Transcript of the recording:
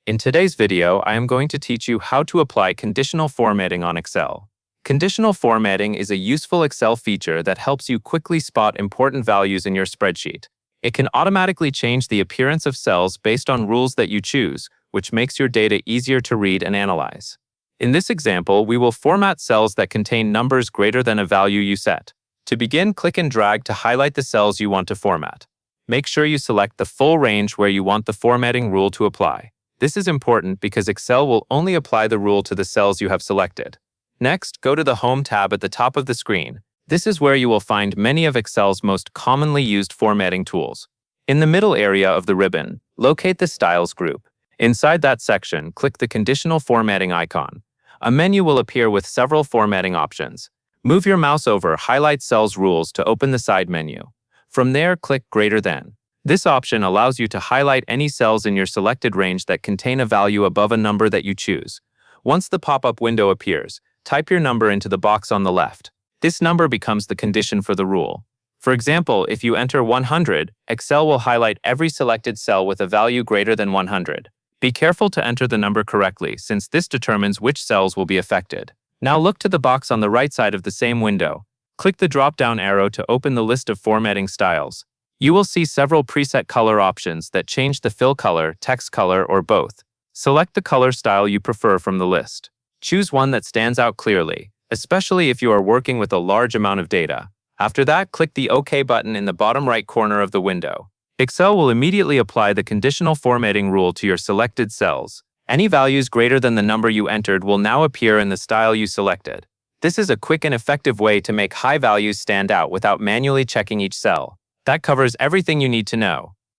In today's video, I am going to teach you how to apply conditional formatting on Excel. Conditional formatting is a useful Excel feature that helps you quickly spot important values in your spreadsheet. It can automatically change the appearance of cells based on rules that you choose, which makes your data easier to read and analyze. In this example, we will format cells that contain numbers greater than a value you set. To begin, click and drag to highlight the cells you want to format. Make sure you select the full range where you want the formatting rule to apply. This is important because Excel will only apply the rule to the cells you have selected. Next, go to the Home tab at the top of the screen. This is where you will find many of Excel's most commonly used formatting tools. In the middle area of the ribbon, locate the Styles group. Inside that section, click the Conditional Formatting icon. A menu will appear with several formatting options. Move your mouse over Highlight Cells Rules to open the side menu. From there, click Greater Than. This option allows you to highlight any cells in your selected range that contain a value above a number that you choose. Once the pop-up window appears, type your number into the box on the left. This number becomes the condition for the rule. For example, if you enter 100, Excel will highlight every selected cell with a value greater than 100. Be careful to enter the number correctly, since this determines which cells will be affected. Now look to the box on the right side of the same window. Click the drop-down arrow to open the list of formatting styles. You will see several preset color options that change the fill color, text color, or both. Select the color style you prefer from the list. Choose one that stands out clearly, especially if you are working with a large amount of data. After that, click the OK button in the bottom right corner of the window. Excel will immediately apply the conditional formatting rule to your selected cells. Any values greater than the number you entered will now appear in the style you selected. This is a quick and effective way to make high values stand out without manually checking each cell. That covers everything you need to know.